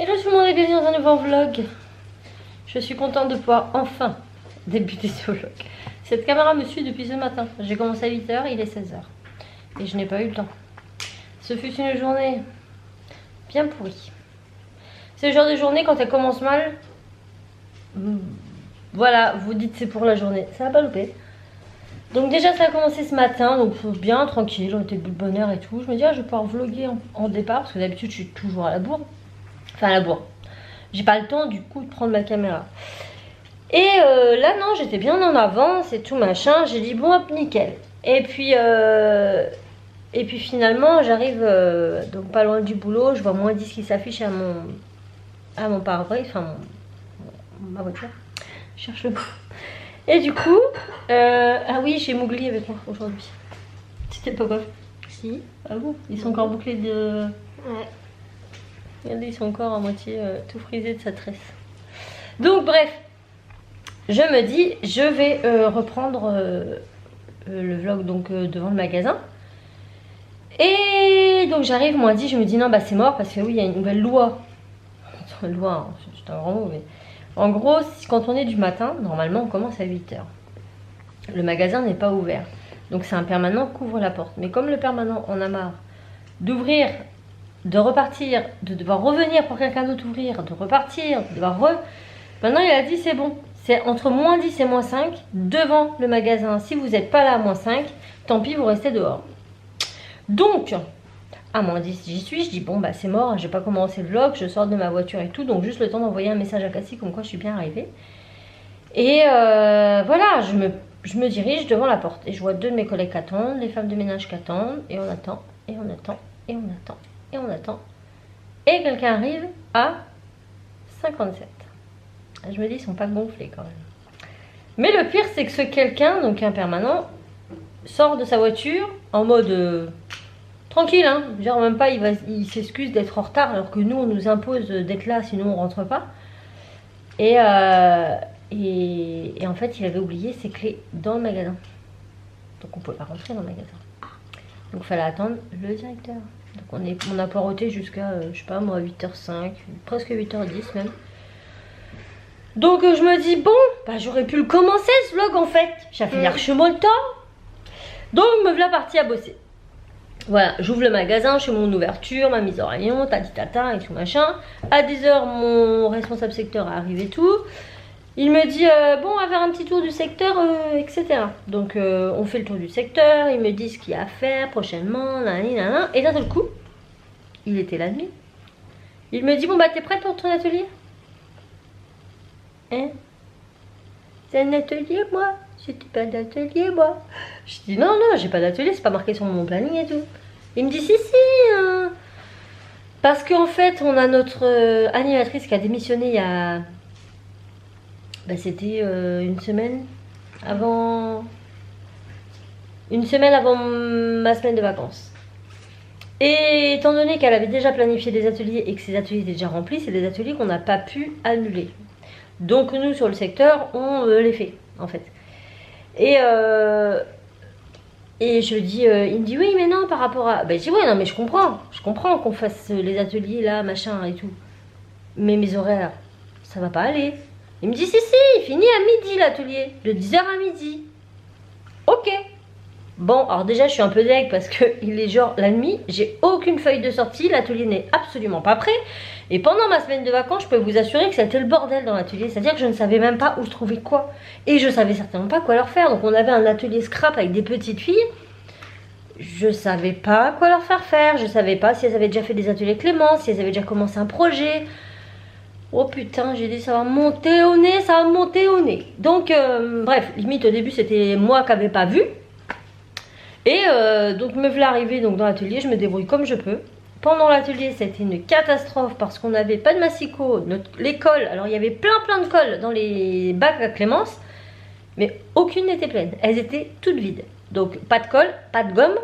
Hello tout le monde et bienvenue dans un nouveau vlog. Je suis contente de pouvoir enfin débuter ce vlog. Cette caméra me suit depuis ce matin. J'ai commencé à 8 h, il est 16 h. Et je n'ai pas eu le temps. Ce fut une journée bien pourrie. C'est le genre de journée quand elle commence mal. Voilà, vous dites c'est pour la journée. Ça va pas louper. Donc déjà ça a commencé ce matin, donc bien tranquille, on était de bonne heure et tout. Je me dis je vais pouvoir vlogger en départ parce que d'habitude je suis toujours à la bourre. Enfin à la bourre. J'ai pas le temps du coup de prendre ma caméra. Et là non, j'étais bien en avance et tout machin. J'ai dit bon hop nickel. Et puis finalement j'arrive donc pas loin du boulot. Je vois moins 10 qui s'affiche à mon pare-brise, enfin ma voiture. Je cherche le mot. Et du coup, ah oui, j'ai Mowgli avec moi aujourd'hui. C'était pas quoi? Si. Ah bon? Ils sont encore bouclés de... Ouais. Regardez, ils sont encore à moitié tout frisés de sa tresse. Donc bref, je me dis, je vais reprendre le vlog donc devant le magasin. Et donc j'arrive, moi dit, je me dis non, bah c'est mort parce que oui, il y a une nouvelle loi. Loi, hein, c'est un grand mot, mais... En gros, quand on est du matin, normalement on commence à 8 h. Le magasin n'est pas ouvert. Donc c'est un permanent couvre la porte. Mais comme le permanent en a marre d'ouvrir, de repartir, de devoir revenir pour quelqu'un d'autre ouvrir, de repartir, de devoir Maintenant il a dit c'est bon. C'est entre moins 10 et moins 5 devant le magasin. Si vous n'êtes pas là à moins 5, tant pis, vous restez dehors. Donc... à moins 10 j'y suis, je dis bon bah c'est mort, je vais pas commencer le vlog, je sors de ma voiture et tout, donc juste le temps d'envoyer un message à Cassie comme quoi je suis bien arrivée. Et voilà, je me dirige devant la porte et je vois deux de mes collègues qui attendent, les femmes de ménage qui attendent, et on attend, et on attend, et on attend, et on attend. Et quelqu'un arrive à 57. Je me dis, ils sont pas gonflés quand même. Mais le pire c'est que ce quelqu'un, donc un permanent, sort de sa voiture en mode... tranquille, hein. Genre même pas il s'excuse d'être en retard alors que nous on nous impose d'être là sinon on rentre pas. Et en fait il avait oublié ses clés dans le magasin. Donc on pouvait pas rentrer dans le magasin. Donc il fallait attendre le directeur. Donc on a poireauté jusqu'à je sais pas moi 8 h 05, presque 8 h 10 même. Donc je me dis bon bah j'aurais pu le commencer ce vlog en fait. J'ai fait largement le temps. Donc me voilà partie à bosser. Voilà, j'ouvre le magasin, je fais mon ouverture, ma mise en rayon, tata et tout machin. À 10 h, mon responsable secteur arrive et tout. Il me dit, bon, on va faire un petit tour du secteur, etc. Donc, on fait le tour du secteur, il me dit ce qu'il y a à faire prochainement, nanana. Et d'un seul coup, il était la nuit. Il me dit, bon, bah, t'es prête pour ton atelier? Hein? C'est un atelier, moi? C'était pas d'atelier, moi. Je dis non, j'ai pas d'atelier, c'est pas marqué sur mon planning et tout. Il me dit si, parce qu'en fait, on a notre animatrice qui a démissionné il y a... Bah, c'était une semaine avant... Une semaine avant ma semaine de vacances. Et étant donné qu'elle avait déjà planifié des ateliers et que ces ateliers étaient déjà remplis, c'est des ateliers qu'on n'a pas pu annuler. Donc nous, sur le secteur, on les fait, en fait. Et je dis, il me dit oui mais non par rapport à... Ben je dis ouais non mais je comprends qu'on fasse les ateliers là machin et tout. Mais mes horaires, ça va pas aller. Il me dit si il finit à midi l'atelier, de 10 h à midi. Ok. Bon alors déjà je suis un peu deg parce que il est genre la nuit, j'ai aucune feuille de sortie, l'atelier n'est absolument pas prêt. Et pendant ma semaine de vacances, je peux vous assurer que c'était le bordel dans l'atelier. C'est-à-dire que je ne savais même pas où je trouvais quoi. Et je savais certainement pas quoi leur faire. Donc on avait un atelier scrap avec des petites filles. Je savais pas quoi leur faire faire. Je savais pas si elles avaient déjà fait des ateliers Clément, si elles avaient déjà commencé un projet. Oh putain, j'ai dit ça va monter au nez, ça va monter au nez. Donc bref, limite au début c'était moi qui n'avais pas vu. Et donc me voilà arrivée donc dans l'atelier, je me débrouille comme je peux. Pendant l'atelier, c'était une catastrophe parce qu'on n'avait pas de massicot. Les cols, alors il y avait plein de cols dans les bacs à Clémence, mais aucune n'était pleine. Elles étaient toutes vides. Donc pas de colle, pas de gomme,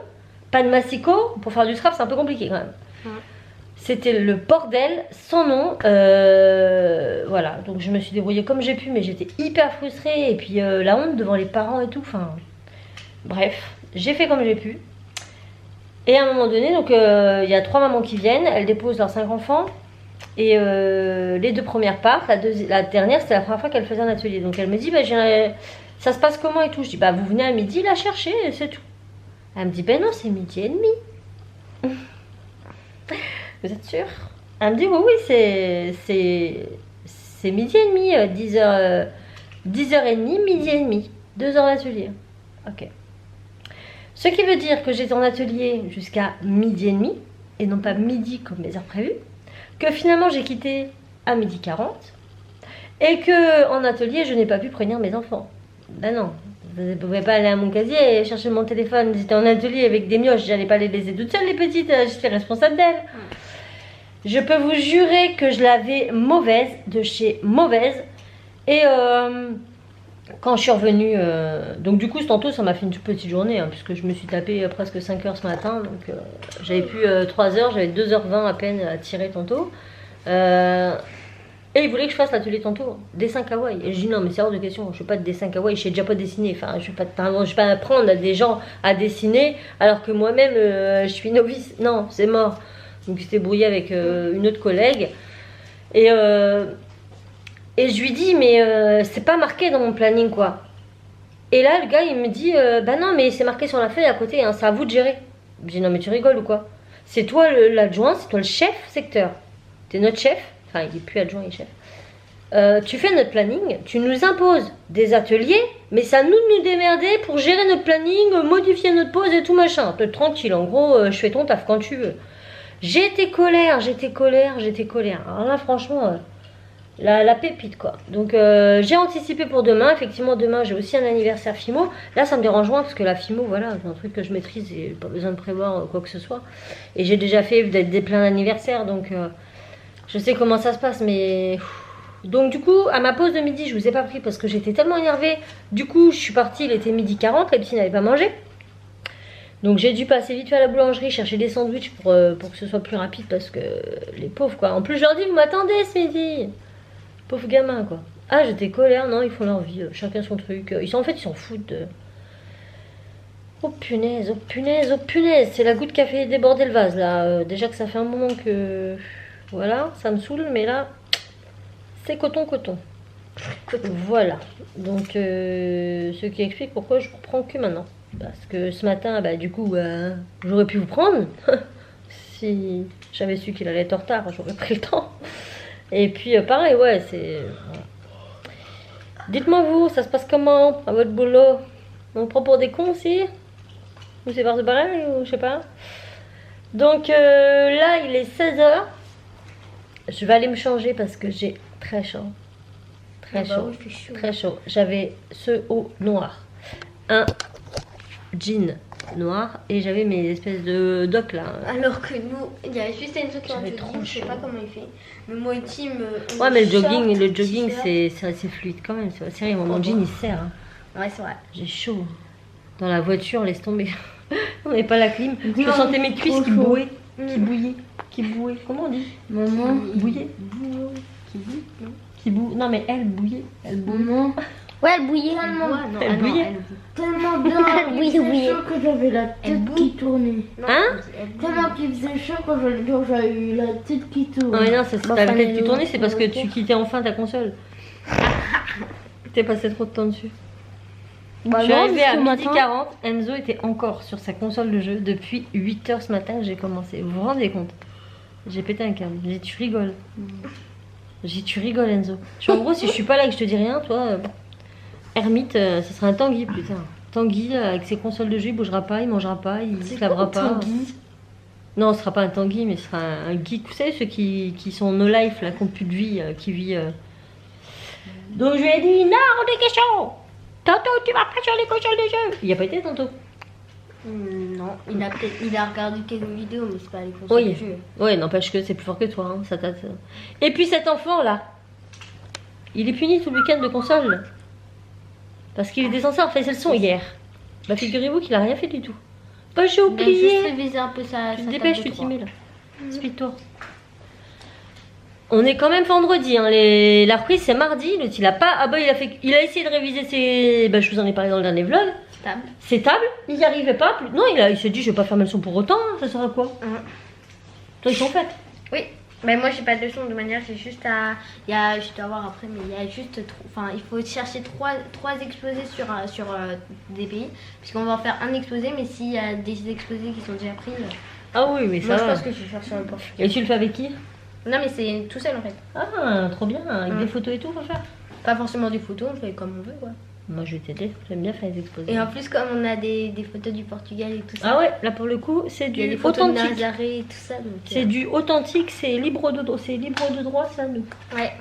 pas de massicot. Pour faire du scrap, c'est un peu compliqué quand même. Ouais. C'était le bordel sans nom. Voilà, donc je me suis débrouillée comme j'ai pu, mais j'étais hyper frustrée. Et puis la honte devant les parents et tout. Enfin, bref, j'ai fait comme j'ai pu. Et à un moment donné, donc il y a 3 mamans qui viennent, elles déposent leurs 5 enfants. Et les 2 premières parts, la dernière, c'était la première fois qu'elle faisait un atelier. Donc elle me dit, bah, ça se passe comment et tout. Je dis, bah vous venez à midi la chercher, c'est tout. Elle me dit, ben non, c'est midi et demi. Vous êtes sûre? Elle me dit, oui, c'est midi et demi, 10h, 10h30, midi et demi. 2 heures d'atelier. Ok. Ce qui veut dire que j'étais en atelier jusqu'à midi et demi, et non pas midi comme mes heures prévues. Que finalement j'ai quitté à 12h40 et que en atelier je n'ai pas pu prévenir mes enfants. Ben non, vous ne pouvez pas aller à mon casier et chercher mon téléphone. J'étais en atelier avec des mioches, j'allais pas les laisser toutes seules les petites, j'étais responsable d'elles. Je peux vous jurer que je l'avais mauvaise, de chez mauvaise. Et quand je suis revenue, donc du coup tantôt ça m'a fait une toute petite journée, hein, puisque je me suis tapé presque 5 heures ce matin, donc j'avais plus 3 heures, j'avais 2h20 à peine à tirer tantôt. Et il voulait que je fasse l'atelier tantôt, dessin kawaii. Et je dis non mais c'est hors de question, je fais pas de dessin kawaii, je sais déjà pas dessiner, enfin je vais pas apprendre à des gens à dessiner alors que moi-même je suis novice, non c'est mort. Donc j'étais brouillée avec une autre collègue et je lui dis mais c'est pas marqué dans mon planning quoi. Et là le gars il me dit bah non mais c'est marqué sur la feuille à côté, hein, c'est à vous de gérer. Je dis non mais tu rigoles ou quoi? C'est toi l'adjoint, c'est toi le chef secteur, t'es notre chef. Enfin, il n'est plus adjoint, il est chef. Tu fais notre planning, tu nous imposes des ateliers, mais c'est à nous de nous démerder pour gérer notre planning, modifier notre pause et tout machin. T'es tranquille, en gros, je fais ton taf quand tu veux. J'étais colère. Alors là, franchement, la pépite, quoi. Donc, j'ai anticipé pour demain. Effectivement, demain, j'ai aussi un anniversaire FIMO. Là, ça me dérange moins parce que la FIMO, voilà, c'est un truc que je maîtrise et pas besoin de prévoir quoi que ce soit. Et j'ai déjà fait des pleins d'anniversaires, donc... je sais comment ça se passe, mais... Donc du coup, à ma pause de midi, je vous ai pas pris parce que j'étais tellement énervée. Du coup, je suis partie, il était 12h40, les petits n'avaient pas mangé. Donc j'ai dû passer vite fait à la boulangerie, chercher des sandwichs pour que ce soit plus rapide parce que les pauvres, quoi. En plus, je leur dis, vous m'attendez ce midi. Pauvres gamins, quoi. Ah, j'étais colère, non, ils font leur vie, chacun son truc. En fait, ils s'en foutent de... Oh punaise, oh punaise, oh punaise. C'est la goutte qui a fait déborder le vase, là. Déjà que ça fait un moment que... Voilà, ça me saoule, mais là, c'est coton. Voilà, donc ce qui explique pourquoi je ne reprends que maintenant. Parce que ce matin, bah, du coup, j'aurais pu vous prendre. Si j'avais su qu'il allait être en retard, j'aurais pris le temps. Et puis, pareil, ouais, c'est... Voilà. Dites-moi vous, ça se passe comment à votre boulot? On prend pour des cons aussi? Ou c'est par pareil, ou je sais pas. Donc là, il est 16h. Je vais aller me changer parce que j'ai très chaud. Très chaud. Oui, chaud. Très chaud. J'avais ce haut noir. Un jean noir. Et j'avais mes espèces de docks là. Alors que nous, il y a juste Enzo qui est en jogging. Je sais pas comment il fait. Mais moi et Tim. Ouais, mais le jogging c'est assez fluide quand même. C'est sérieux. Mon jean il sert. Hein. Ouais, c'est vrai. J'ai chaud. Dans la voiture, laisse tomber. On n'avait pas la clim. Je sentais mes cuisses qui bouaient. Qui bouait. Comment on dit? Maman. Bouillait. Qui boue. Non mais elle bouillait. Elle bouillait. Maman. Ouais, elle bouillait. Elle bouillait. Tellement bien. Il faisait chaud que j'avais la tête qui tournait. Hein? Tellement qu'il faisait chaud quand j'avais eu la tête qui tourne. Non mais non, c'est ta tête qui tournait, c'est parce que tu quittais enfin ta console. T'es passé trop de temps dessus. Je suis arrivée à 12h40, Enzo était encore sur sa console de jeu depuis 8h ce matin que j'ai commencé. Vous vous rendez compte? J'ai pété un câble. J'ai dit tu rigoles. J'ai dit tu rigoles Enzo. En gros si je suis pas là et que je te dis rien, toi, Hermite, ça sera un Tanguy putain. Tanguy avec ses consoles de jeu, il bougera pas, il mangera pas, il se lavera pas. Tanguy. Non, ce sera pas un Tanguy, mais ce sera un geek. Vous savez ceux qui sont no life, là, qui n'ont plus de vie, qui vit... Donc je lui ai dit non, des questions. Tantôt, tu vas pas sur les consoles de jeu. Il n'y a pas été tantôt. Non, il a regardé quelques vidéos, mais c'est pas les consoles de jeu. Ouais, n'empêche que c'est plus fort que toi. Hein, ça Et puis cet enfant là, il est puni tout le week-end de console. Parce qu'il était censé en faire ses leçons hier. Bah figurez-vous qu'il a rien fait du tout. Bah j'ai oublié. Il a juste révisé un peu sa tu te dépêches, tu t'y mets là. Speed-toi. On est quand même vendredi, hein. La reprise c'est mardi, l'autre il a pas. Ah bah il a essayé de réviser ses. Bah je vous en ai parlé dans le dernier vlog. Ses tables, il n'y arrivait pas. Non, il s'est dit je vais pas faire mes leçons pour autant, hein. Ça sert à quoi? Toi ils sont faites. Oui. Mais moi j'ai pas de leçon de manière, j'ai juste à. Je dois voir après, mais il y a juste. Enfin, il faut chercher trois exposés sur des pays. Puisqu'on va en faire un exposé, mais s'il y a des exposés qui sont déjà pris. Ah oui, mais Moi ça je va. pense que je vais faire sur le Portugal. Et tu le fais avec qui? Non, mais c'est tout seul en fait. Ah, trop bien, avec des photos et tout, faut faire. Pas forcément des photos, on fait comme on veut quoi. Moi, je vais t'aider, j'aime bien faire les exposés. Et en plus, comme on a des photos du Portugal et tout ça. Ah ouais, là pour le coup, c'est Il y a du des photos de authentique. Nazaré et tout ça. Donc, C'est du authentique, c'est libre de droit, ça, nous. Ouais.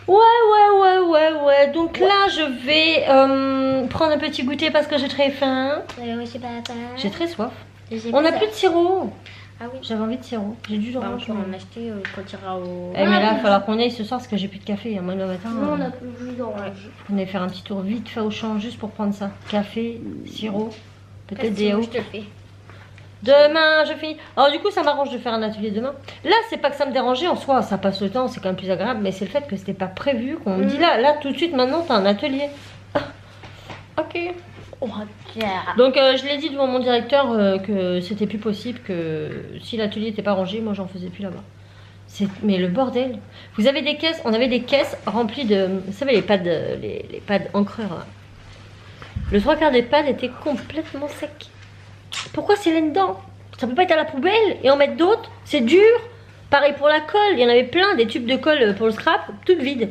Ouais. Donc là, je vais prendre un petit goûter parce que j'ai très faim. Je sais pas. J'ai très soif. J'ai On n'a ça. plus de sirop. Ah oui. J'avais envie de sirop. J'ai dû le Bah, on ranger. peut en acheter quand il ira au. Eh, mais là, il va falloir qu'on aille ce soir parce que j'ai plus de café. Moi, le matin, Non, on a plus de jus d'orange. on allait faire un petit tour vite fait au champ juste pour prendre ça. Café, sirop, peut-être des Je yaourts. te le fais. Demain, je finis. Alors, du coup, ça m'arrange de faire un atelier demain. Là, c'est pas que ça me dérangeait en soi, ça passe le temps, c'est quand même plus agréable, mais c'est le fait que c'était pas prévu, qu'on me dit là, tout de suite, maintenant, t'as un atelier. Ah, ok. Oh, regarde. Donc, je l'ai dit devant mon directeur que c'était plus possible, que si l'atelier n'était pas rangé, moi, j'en faisais plus là-bas. Mais le bordel. Vous avez des caisses, on avait des caisses remplies de. Vous savez, les pads, les pads encreurs. Là. Le trois quarts des pads étaient complètement secs. Pourquoi c'est là-dedans? Ça peut pas être à la poubelle et en mettre d'autres? C'est dur. Pareil pour la colle, il y en avait plein, des tubes de colle pour le scrap, toutes vides.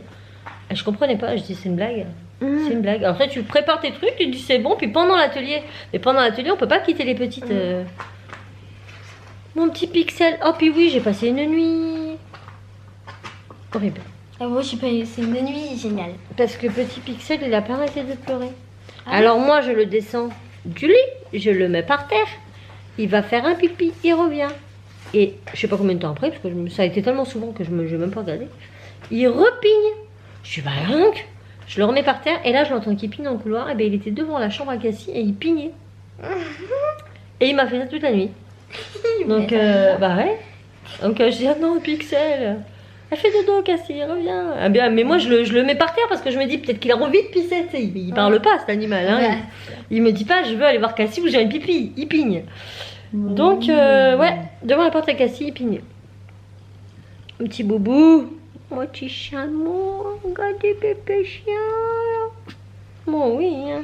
Et je comprenais pas, je dis c'est une blague. C'est une blague. Alors ça, tu prépares tes trucs, tu dis c'est bon, puis pendant l'atelier. Mais pendant l'atelier, on peut pas quitter les petites. Mon petit pixel. Oh, puis oui, j'ai passé une nuit. Horrible. Ah, moi, c'est une nuit géniale. Parce que petit pixel, il a pas arrêté de pleurer. Ah. Alors moi, je le descends du lit, je le mets par terre. Il va faire un pipi, il revient. Et je sais pas combien de temps après, parce que ça a été tellement souvent que je n'ai même pas regardé. Il repigne. Je suis bah rien. Je le remets par terre et là je l'entends qui pigne dans le couloir. Et ben il était devant la chambre à Cassie et il pignait. Et il m'a fait ça toute la nuit. Donc bah ouais. Donc je dis ah non Pixel. Elle fait dodo Cassie, reviens. Ah bien, mais moi je le mets par terre parce que je me dis peut-être qu'il a envie de pisser. Tu sais, il parle pas cet animal. Hein. Ouais. Il me dit pas je veux aller voir Cassie ou j'ai un pipi. Il pigne. Donc ouais, devant la porte à Cassie, il pigne. Un petit boubou. Mon petit chameau, regardez bébé chien. Bon oui, hein.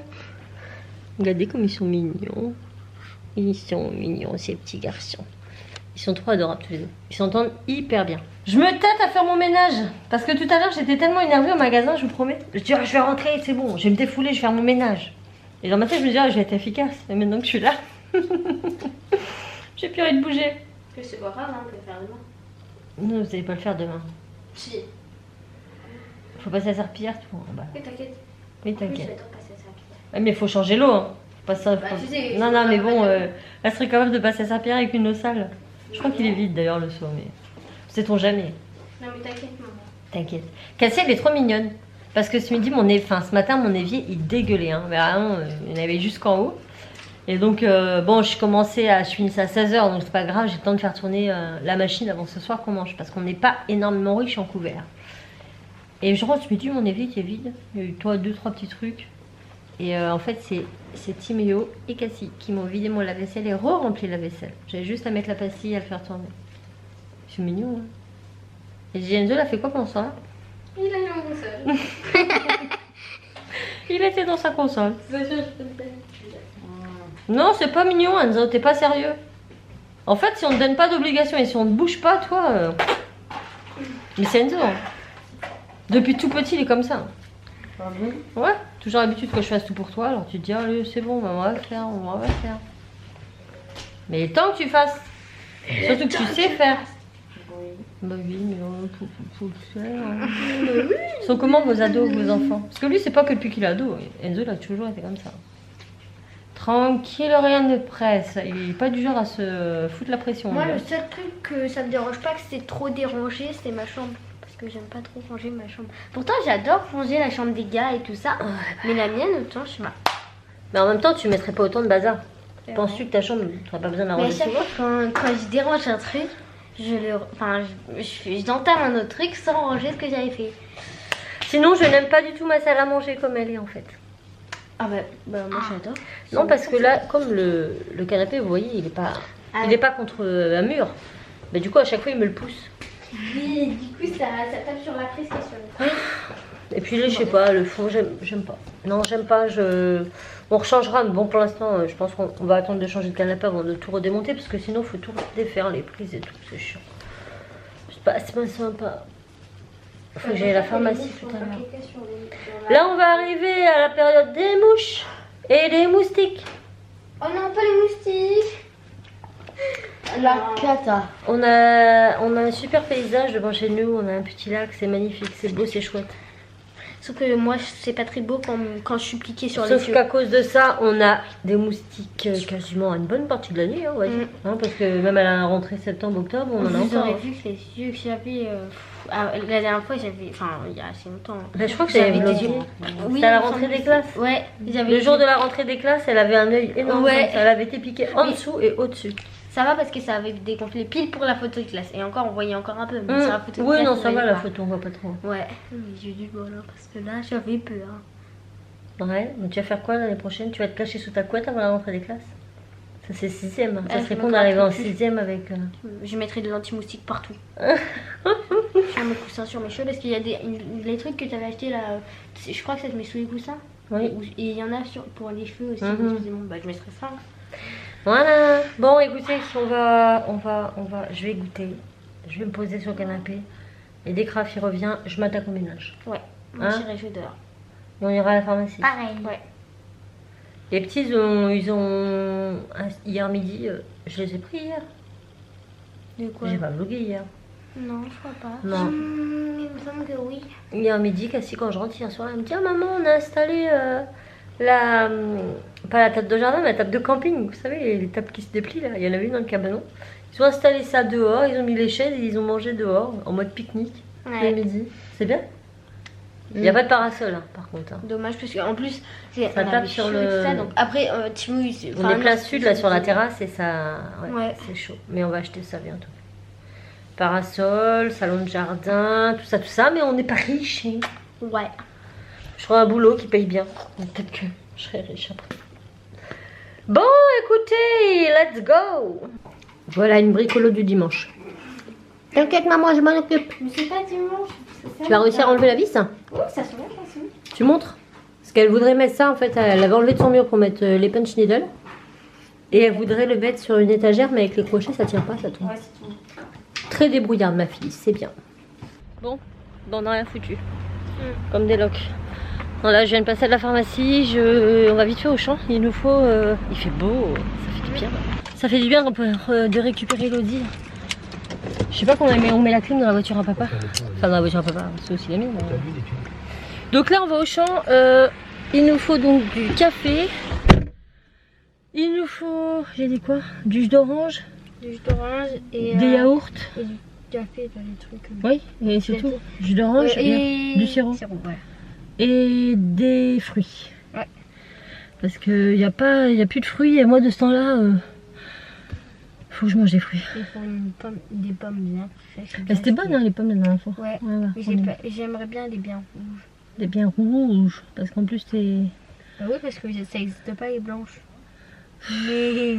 Regardez comme ils sont mignons. Ils sont mignons ces petits garçons. Ils sont trop adorables tous les deux. Ils s'entendent hyper bien. Je me tâte à faire mon ménage. Parce que tout à l'heure j'étais tellement énervée au magasin, je vous promets. Je dis je vais rentrer, c'est bon, je vais me défouler, je vais faire mon ménage. Et dans ma tête je me dis je vais être efficace. Et maintenant que je suis là, j'ai plus envie de bouger. C'est pas grave, hein, on peut faire demain. Non, vous n'allez pas le faire demain. Si. Faut passer à la serpillière tout en bas. Oui, t'inquiète. Oui, Oui, je t'inquiète. vais passer ça. Ouais, mais il faut changer l'eau. Hein. Faut pas ça, Bah, faut- tu sais, non, faut non, pas mais bon, mettre- elle serait capable de passer à Saint-Pierre avec une eau sale. Je crois qu'il est vide d'ailleurs le seau, mais sait-on jamais. Non, mais t'inquiète, maman. T'inquiète. Cassie, elle est trop mignonne. Parce que ce matin, mon évier, il dégueulait. Hein. Mais vraiment, il y en avait jusqu'en haut. Et donc, bon, je finissais à 16h, donc c'est pas grave, j'ai le temps de faire tourner la machine avant ce soir qu'on mange. Parce qu'on n'est pas énormément riche en couverts. Et je rentre, je me dis, mon évier qui est vide. Il y a eu 2-3 petits trucs. Et en fait, c'est Timéo et Cassie qui m'ont vidé mon lave-vaisselle et re-rempli la vaisselle. J'avais juste à mettre la pastille et à le faire tourner. C'est mignon, hein. Et Enzo, il a fait quoi pendant ça? Il a eu un console. Il était dans sa console. Non, c'est pas mignon, Enzo, t'es pas sérieux. En fait, si on ne donne pas d'obligation et si on ne bouge pas, toi... Mais c'est Enzo, hein. Depuis tout petit, il est comme ça. Ouais, toujours l'habitude que je fasse tout pour toi, alors tu te dis, allez, c'est bon, on va le faire, on va le faire. Mais tant que tu fasses, surtout que tu sais faire. Bah oui, mais faut le faire. Ils sont comment vos ados, vos enfants? Parce que lui, c'est pas que depuis qu'il est ado. Enzo, il a toujours été comme ça. Tranquille, rien ne presse. Il est pas du genre à se foutre la pression. Moi, lui. le seul truc que ça me dérange pas, que c'est trop dérangé, c'est ma chambre. Parce que j'aime pas trop ranger ma chambre. Pourtant, j'adore ranger la chambre des gars et tout ça. Mais la mienne, autant, je sais pas. Mais en même temps, tu mettrais pas autant de bazar. C'est Penses-tu vrai. que ta chambre, tu n'auras pas besoin de la Mais à ranger chaque souvent? fois, quand je dérange un truc, j'entame un autre truc sans ranger ce que j'avais fait. Sinon, je n'aime pas du tout ma salle à manger comme elle est en fait. Ah bah moi j'adore. Non, parce que là, comme le canapé, vous voyez, il est pas contre un mur. Mais du coup, à chaque fois, il me le pousse. Oui, du coup, ça tape sur la frise qui est sur le fond. Et puis là, je sais pas, le fond, j'aime pas. Non, j'aime pas. On rechangera, mais bon, pour l'instant, je pense qu'on va attendre de changer de canapé avant de tout redémonter parce que sinon, il faut tout défaire, les prises et tout. C'est chiant. C'est pas sympa. Faut que j'aille à la pharmacie tout à l'heure. Là, on va arriver à la période des mouches et des moustiques. Oh non, pas les moustiques. La cata. On a un super paysage devant chez nous. On a un petit lac, c'est magnifique, c'est beau, c'est chouette. Sauf que moi, c'est pas très beau quand je suis piquée sur les Sauf yeux. qu'à cause de ça, on a des moustiques quasiment à une bonne partie de l'année, on va dire. Hein, parce que même à la rentrée septembre-octobre, on en a Vous encore. aurez vu que les yeux que j'avais... la dernière fois, j'avais... Enfin, il y a assez longtemps. Ben, je crois que j'avais des vlogué. yeux. Oui, C'était à la rentrée des classes. Ouais, j'avais Le jour de la rentrée des classes, elle avait un œil énorme. Ouais. Comme ça. Elle avait été piquée en dessous et au-dessus. Ça va parce que ça avait dégonflé pile pour la photo de classe. Et encore, on voyait encore un peu. Mais sur la photo de Oui, classe, non, on ça va voyait la pas. photo, on voit pas trop. Ouais, mais j'ai eu du bol hein, parce que là, j'avais peur. Ouais, mais tu vas faire quoi l'année prochaine? Tu vas te cacher sous ta couette avant la rentrée des classes? Ça, c'est 6ème. Ça je serait me con d'arriver en gratte le cul. 6ème avec. Je mettrai de l'anti-moustique partout. Je mets mes coussins sur mes cheveux parce qu'il y a les trucs que tu avais acheté là. Je crois que ça te met sous les coussins. Oui. Et il y en a pour les cheveux aussi. Excusez-moi, bah, je mettrai ça. Voilà. Bon, écoutez, je vais goûter. Je vais me poser sur le canapé. Et dès que Raph il revient, je m'attaque au ménage. Ouais, moi Hein j'irai jouer dehors. Et on ira à la pharmacie. Pareil. Ouais. Les petits, hier midi, je les ai pris hier. De quoi? J'ai pas vlogué hier. Non, je crois pas. Non. Il me semble que oui. Hier midi, Cassie, quand je rentre hier soir, elle me dit: ah, maman, on a installé pas la table de jardin, mais la table de camping. Vous savez, les tables qui se déplient là. Il y en avait une dans le cabanon. Ils ont installé ça dehors, ils ont mis les chaises et ils ont mangé dehors en mode pique-nique Ouais. le midi. C'est bien. Il n'y a pas de parasol hein, par contre. Hein. Dommage parce qu'en plus, on tape avait sur chaud le- et tout ça. Donc après, Timo, On est plein sud là sur la terrasse et ça. Ouais. C'est chaud. Mais on va acheter ça bientôt. Parasol, salon de jardin, tout ça, mais on n'est pas riche. Hein. Ouais. Je ferai un boulot qui paye bien. Donc, peut-être que je serai riche après. Bon, écoutez, let's go. Voilà une bricolo du dimanche. T'inquiète maman, je m'en occupe. Mais c'est pas dimanche. Tu vas réussir à enlever la vis hein? Oui, ça se voit facile. Tu montres? Parce qu'elle voudrait mettre ça en fait, elle avait enlevé de son mur pour mettre les punch needles. Et elle voudrait le mettre sur une étagère, mais avec les crochets ça tient pas, ça tombe. Ouais, c'est tout. Très débrouillarde ma fille, c'est bien. Bon, on n'a rien foutu. Comme des locs. Bon, là je viens de passer à la pharmacie, on va vite fait au champ. Il nous faut... il fait beau, ça fait du bien. Ça fait du bien de récupérer Elodie. Je sais pas qu'on met la clim dans la voiture à papa. Enfin dans la voiture à papa, c'est aussi la mienne. Mais... Donc là on va au champ. Il nous faut donc du café. Il nous faut... J'ai dit quoi? Du jus d'orange. Du jus d'orange et Des yaourts. et du café dans les trucs. Oui, et c'est tout. Jus d'orange et du sirop. Ouais. Et des fruits. Ouais. Parce qu'il n'y a plus de fruits et moi de ce temps-là, faut que je mange des fruits. Il faut des pommes bien fraîches. Elles étaient bonnes hein, les pommes la dernière fois. Ouais. Voilà, Mais j'aimerais bien les bien rouges. des bien rouges. Parce qu'en plus t'es... Bah oui, parce que ça n'existe pas les blanches. Mais...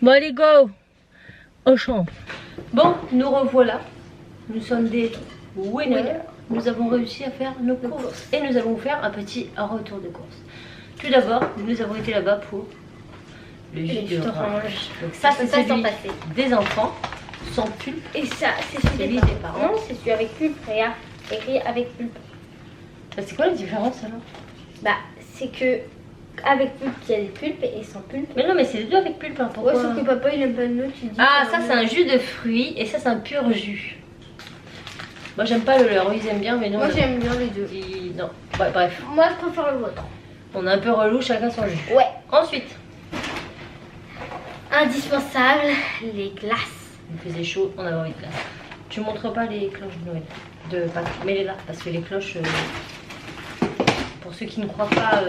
Bon allez go au champ. Bon, nous revoilà. Nous sommes des winners. Nous avons réussi à faire nos courses. Et nous allons vous faire un petit retour de course. Tout d'abord, nous avons été là-bas pour le jus d'orange. Donc ça, c'est celui des enfants, sans pulpe. Et ça, c'est celui des parents. Non, c'est celui avec pulpe. Regarde, écrit avec pulpe. Bah, c'est quoi la différence alors? Bah, c'est que avec pulpe, il y a des pulpes et sans pulpe. Mais non, mais c'est les deux avec pulpe. Hein, pourquoi? Ouais, sauf que papa, il aime pas de nous, tu dis. Ah, ça c'est un jus de fruits et ça c'est un pur jus. Moi j'aime pas le leur, ils aiment bien, mais non. Moi, j'aime bien les deux. Non, ouais, bref. Moi, je préfère le vôtre. On est un peu relou, chacun son jus. Ouais. Ensuite, Indispensable, les glaces. il faisait chaud, on avait envie de glace. Tu montres pas les cloches de Noël de Pâques, mets-les là, parce que les cloches, pour ceux qui ne croient pas,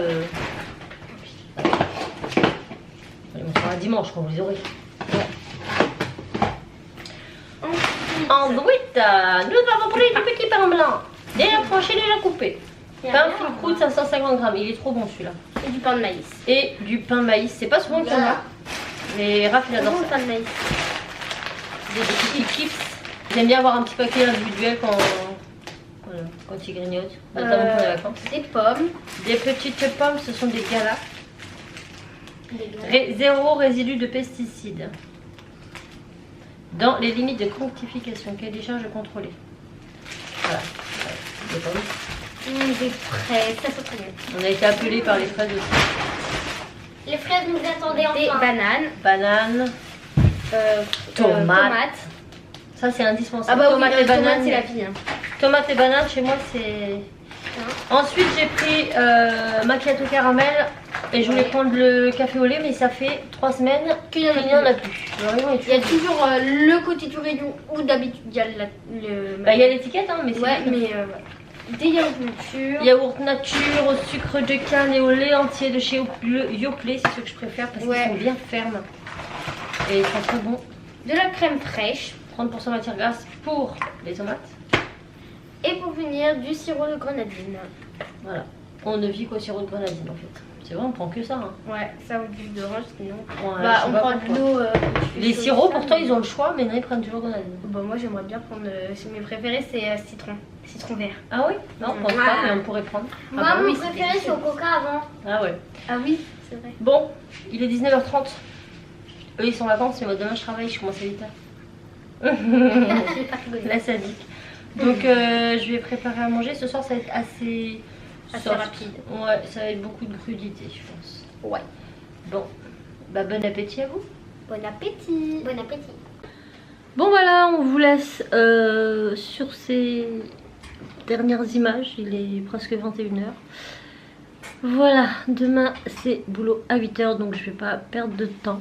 on les montrera dimanche quand vous les aurez. Ensuite, nous avons pris du petit pain blanc, déjà tranché, déjà coupé. Pain fine croûte 550 grammes, il est trop bon celui-là. Et du pain de maïs. Et du pain de maïs, c'est pas souvent qu'il y en a. Mais Raph il adore Le ça. pain de maïs. des petits chips. J'aime bien avoir un petit paquet individuel quand ils grignotent, notamment pour les vacances. Des pommes. Des petites pommes, ce sont des galas. Zéro résidu de pesticides. Dans les limites de quantification. Quelle décharge contrôlée. Voilà. Des pommes. Des fraises, ça c'est très bien. On a été appelés par les fraises aussi. Les fraises nous attendaient enfin. Des bananes. Bananes. Tomates. Ça c'est indispensable. Ah bah tomates oui, et bananes, c'est la vie. Hein. Tomates et bananes chez moi c'est... Ensuite j'ai pris macchiato caramel et je voulais prendre le café au lait, mais ça fait 3 semaines qu'il n'y en a plus. Le rayon est il y a toujours le côté du rayon où d'habitude il y a le... Bah il y a l'étiquette hein, mais c'est... Ouais mais des yaourts nature. Yaourt nature au sucre de canne et au lait entier de chez Yoplait, c'est ce que je préfère parce qu'ils sont bien fermes. Et ils sont très bons. De la crème fraîche. 30% matière grasse pour les tomates. Et pour finir, du sirop de grenadine. Voilà. On ne vit qu'au sirop de grenadine en fait. C'est vrai, on prend que ça. Hein. Ouais, ça ou du jus d'orange sinon. Ouais, bah, on prend de l'eau. Les sirops, pourtant ils ont le choix, mais non, ils prennent toujours grenadine. Bah, moi j'aimerais bien prendre. Mes préférés c'est citron. Citron vert. Ah oui? Non, on pense pas, mais on pourrait prendre. Moi, ah bah, mon oui, préféré c'est au coca avant. Ah ouais. Ah oui, c'est vrai. Bon, il est 19h30. Eux ils sont en vacances, mais moi demain je travaille, je commence à 8h. La sadique. Donc je vais préparer à manger. Ce soir ça va être assez rapide. Ouais, ça va être beaucoup de crudité je pense. Ouais. Bon, bah bon appétit à vous. Bon appétit. Bon appétit. Bon voilà, on vous laisse sur ces dernières images. Il est presque 21h. Voilà, demain c'est boulot à 8h, donc je vais pas perdre de temps.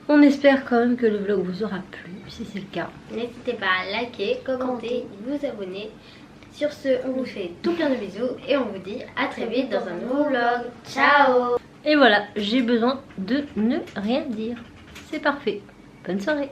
On espère quand même que le vlog vous aura plu, si c'est le cas. N'hésitez pas à liker, commenter, vous abonner. Sur ce, on vous fait tout plein de bisous et on vous dit à très vite dans un nouveau vlog. Ciao! Et voilà, j'ai besoin de ne rien dire. C'est parfait. Bonne soirée!